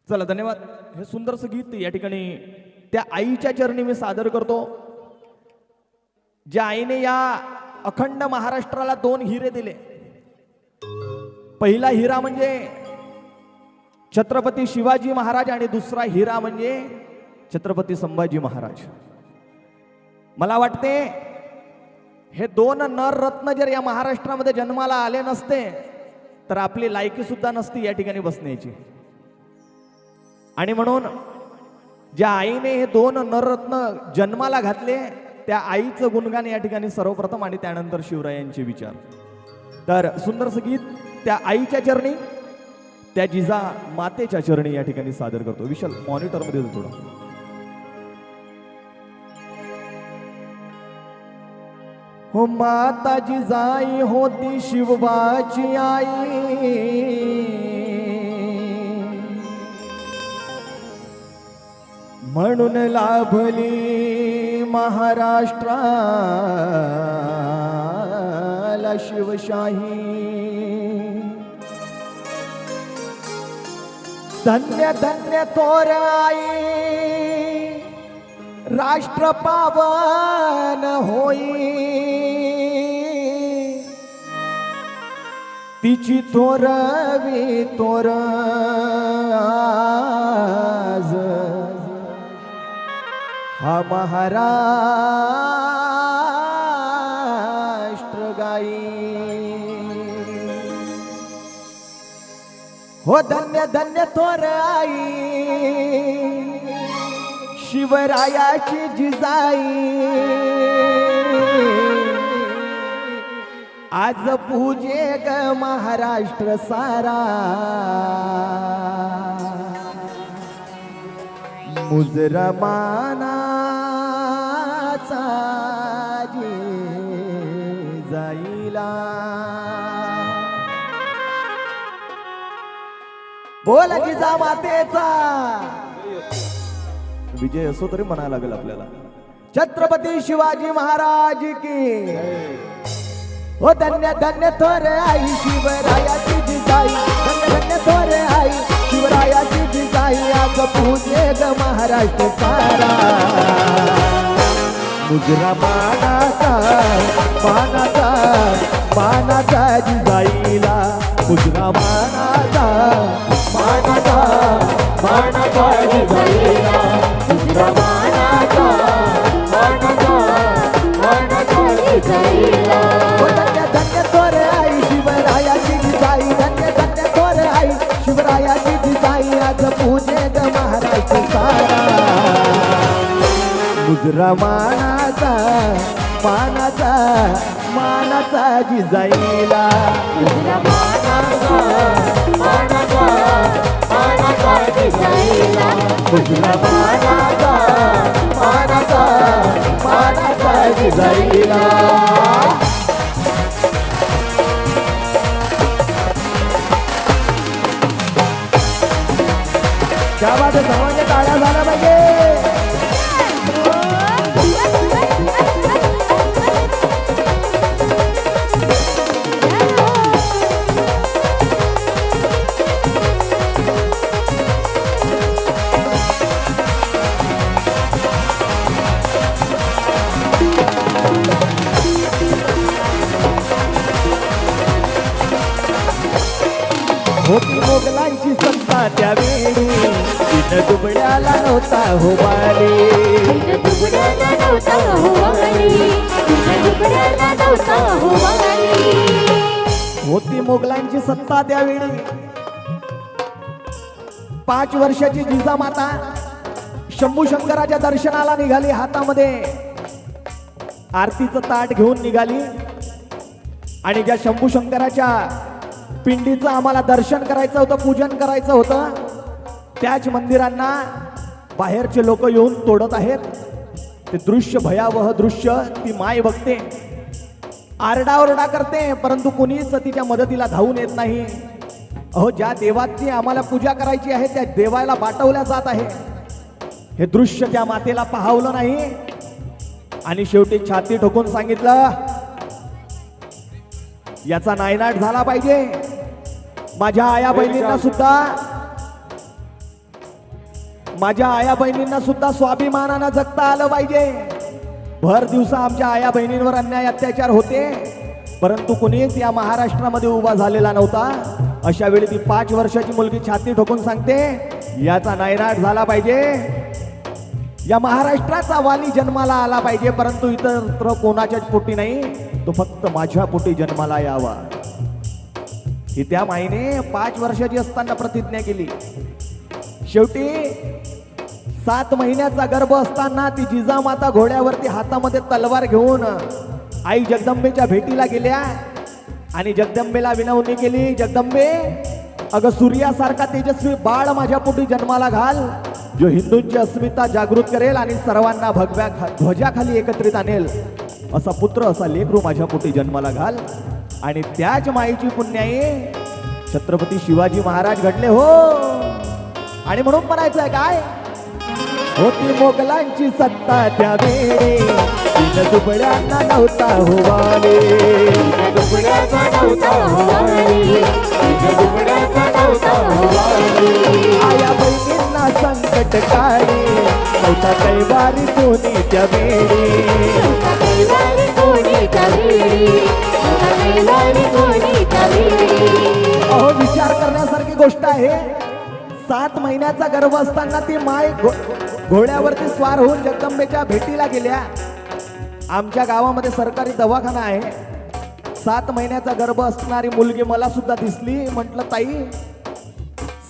चला धन्यवाद. हे सुंदरसं गीत या ठिकाणी त्या आईच्या चरणी मी सादर करतो, ज्या आईने या अखंड महाराष्ट्राला 2 हिरे दिले. पहिला हिरा म्हणजे छत्रपती शिवाजी महाराज आणि दुसरा हिरा म्हणजे छत्रपती संभाजी महाराज. मला वाटते हे 2 नररत्न जर या महाराष्ट्रामध्ये जन्माला आले नसते तर आपली लायकी सुद्धा नसती या ठिकाणी बसण्याची. आणि म्हणून ज्या आईने हे 2 नररत्न जन्माला घातले त्या आईचं गुणगान या ठिकाणी सर्वप्रथम आणि त्यानंतर शिवरायांचे विचार. तर सुंदरसं गीत त्या आईच्या चरणी, त्या जिजा मातेच्या चरणी या ठिकाणी सादर करतो. विशाल मॉनिटर मध्ये थोडं. हो माता जिजाई होती शिवबाची आई, म्हणून लाभली महाराष्ट्राला शिवशाही. धन्य धन्य थोर आई राष्ट्र पावन होई, तिची थोरवी थोर आज हा महाराष्ट्र गाई. हो धन्य धन्य थोर आई शिवरायाची जिजाई, आज पूजे ग महाराष्ट्र सारा. मुजरा मानाचा जिजाईला. बोल जिजा मातेचा विजय असो तरी म्हणायला लागेल आपल्याला. छत्रपती शिवाजी महाराज की. हो धन्य धन्य थोर आई शिवरायाची जिजाई, धन्य धन्य थोर आई शिवरायाची जिजाई, आज पूजे ग महाराष्ट्र सारा. मुजरा मानाचा मानाचा मानाचा जिजाईला, मुजरा मानाचा मानाचा मानाचा जिजाईला, मुजरा मानाचा मानाचा मानाचा जिजाईला. धन्य धन्य थोर आई शिवरायाची जिजाई, धन्य धन्य थोर आई शिवरायाची जिजाई, आज पूजे ग महाराष्ट्र सारा. मुजरा मानाचा मानाचा मानाचा जिजाईला, मुजरा मानाचा मानाचा मानाचा जिजाईला, मुजरा मानाचा मानाचा मानाचा जिजाईला. क्या बात है, सर्वांच्या टाळ्या झाल्या पाहिजे. होती मोगलांची सत्ता त्यावेळी, दिन दुबड्याला नव्हता हो बारी, दिन दुबड्याला नव्हता हो बारी, दिन दुबड्याला नव्हता हो बारी. होती मोगलांची सत्ता त्यावेळी. 5 वर्षाची जिजामाता शंभू शंकराच्या दर्शनाला निघाली, हातामध्ये आरतीचं ताट घेऊन निघाली. आणि ज्या शंभू शंकराच्या पिंडीचं आम्हाला दर्शन करायचं होतं, पूजन करायचं होतं, त्याच मंदिरांना बाहेरचे लोक येऊन तोडत आहेत. ते दृश्य, भयावह दृश्य ती माय बघते, आरडाओरडा करते, परंतु कुणीच तिच्या मदतीला धावून येत नाही. अहो, ज्या देवाची आम्हाला पूजा करायची आहे त्या देवाला बाटवल्या जात आहे. हे दृश्य त्या मातेला पाहावलं नाही आणि शेवटी छाती ठोकून सांगितलं, याचा नायनाट झाला पाहिजे. माझ्या आया बहिणींना सुद्धा माझ्या आया बहिणींना सुद्धा स्वाभिमानानं जगता आलं पाहिजे. भर दिवसा आमच्या आया बहिणींवर अन्याय अत्याचार होते, परंतु कुणीच या महाराष्ट्रामध्ये उभा झालेला नव्हता. अशा वेळी ती 5 वर्षाची मुलगी छाती ठोकून सांगते, याचा नायनाट झाला पाहिजे, या महाराष्ट्राचा वाली जन्माला आला पाहिजे, परंतु इतर कोणाच्याच पोटी नाही, तो फक्त माझ्या पोटी जन्माला यावा. ही त्या माईने 5 वर्षाची असताना प्रतिज्ञा केली. शेवटी 7 महिन्याचा गर्भ असताना ती जिजामाता घोड्यावरती हातामध्ये तलवार घेऊन आई जगदंबेच्या भेटीला गेल्या आणि जगदंबेला विनवणी केली, जगदंबे अगं सूर्यासारखा तेजस्वी बाळ माझ्या पोटी जन्माला घाल, जो हिंदूंची अस्मिता जागृत करेल आणि सर्वांना भगव्या ध्वजाखाली एकत्रित आणेल. असा पुत्र, असा लेकरू माझ्या पोटी जन्माला घाल. आणि त्याच माईची पुण्याई छत्रपती शिवाजी महाराज घडले हो. आणि म्हणून म्हणायचं आहे काय, होती मोगलांची सत्ता त्यावेळी, तिनं दुबळ्यांना नव्हता होवाले, दुबळ्याचा नव्हता होवाले, दुबळ्याचा नव्हता होवाले. आया बहिणींना संकट काळी नव्हता कैवारी कोणी त्यावेळी, कैवारी कोणी त्यावेळी, कैवारी कोणी त्यावेळी. अहो विचार करण्यासारखी गोष्ट आहे. 7 महिन्याचा गर्भ असताना ती माय घोड्यावरती स्वार होऊन जगदंबेच्या भेटीला गेल्या. आमच्या गावामध्ये सरकारी दवाखाना आहे. 7 महिन्याचा गर्भ असणारी मुलगी मला सुद्धा दिसली. म्हटलं ताई,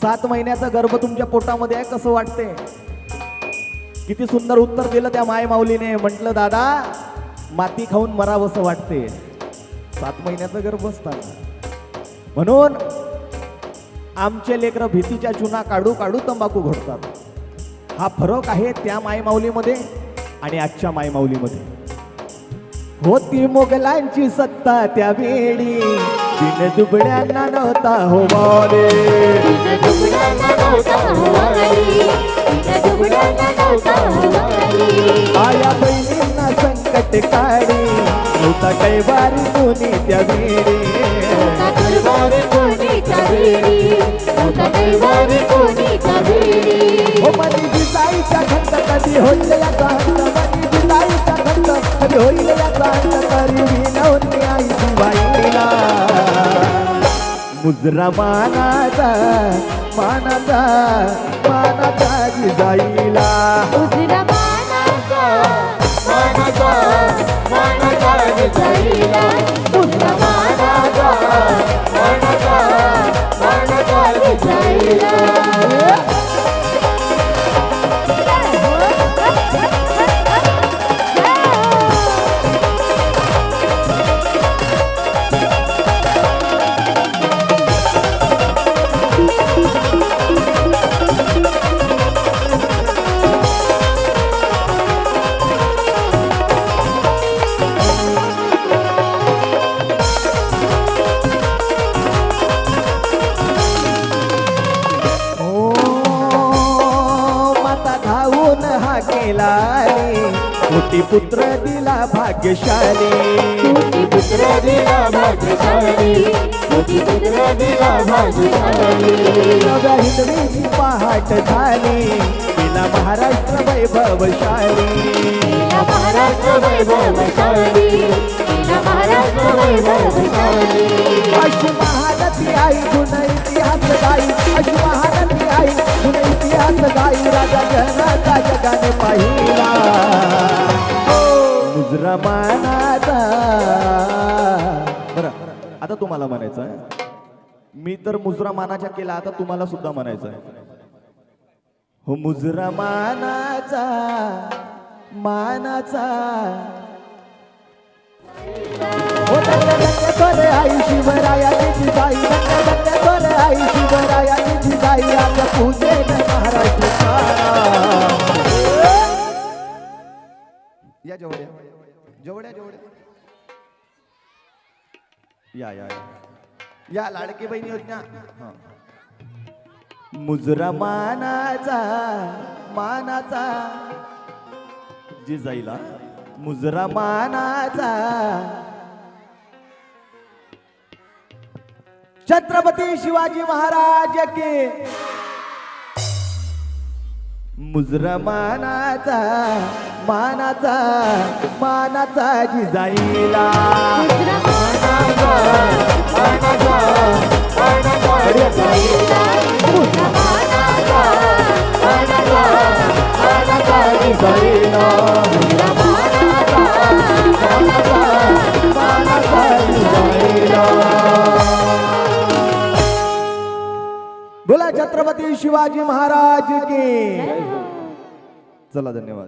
7 महिन्याचा गर्भ तुमच्या पोटामध्ये आहे, कसं वाटते? किती सुंदर उत्तर दिलं त्या माय माऊलीने. म्हटलं दादा, माती खाऊन मरावंसं वाटते 7 महिन्याचा गर्भ असताना. म्हणून आमचे लेकरं भीतीच्या चुना काढू काढू तंबाखू घोटतात. हा फरक आहे त्या मायमाऊलीमध्ये आणि आजच्या मायमाऊलीमध्ये. होती मोगलांची सत्ता त्यावेळी, दिन दुबळ्यांना नव्हता होवाले, दुबळ्याचा नव्हता होवाले, दुबळ्याचा नव्हता होवाले. आया बहिणींना संकट काढी नव्हता कैवारी कोणी त्यावेळी, कैवारी कोणी त्यावेळी, कैवारी कोणी त्यावेळी. हो मनी जिजाईच्या खंत कधी होईल याचा अंत, मनी जिजाईच्या खंत कधी होईल याचा अंत, तरी विनवणी आई शिवाईला. मुजरा मानाचा मानाचा मानाचा जिजाईला, उजरा मानाचा मानाचा मानाचा जिजाईला, उजरा मानाचा मानाचा मानाचा जिजाईला. कोटी पुत्र दिला भाग्यशाली, कोटी पुत्र दिला भाग्यशाली, कोटी पुत्र दिला भाग्यशाली. नव्या हिंदवीची पहाट झाली, तिला महाराष्ट्र वैभवशाली, तिला महाराष्ट्र वैभवशाली, तिला महाराष्ट्र वैभवशाली. अशी महानती आई गुण इतिहास गाई, अशी महानती आई गुण इतिहास गाई, राजा जनाचा जगाने पाहिला. मुजरा मानाचा. बरं, आता तुम्हाला म्हणायचं आहे, मी तर मुजरा मानाचा केला, आता तुम्हाला सुद्धा म्हणायचं आहे. हो मुजरा मानाचा मानाचा, हो धन्य धन्य आई शिवरायाची जिजाई, धन्य धन्य आई शिवरायाची जिजाई, आज पूजेन महाराष्ट्र सारा. या जेवढ्या जेवढ्या जेवढ्या या या या लाडकी बहिणी योजना. मुजरा मानाचा मानाचा जिजाईला, मुजरा मानाचा. छत्रपती शिवाजी महाराज के. मुजरा मानाचा मानाचा मानाचा जिजाईला बोला छत्रपती शिवाजी महाराज की चला धन्यवाद.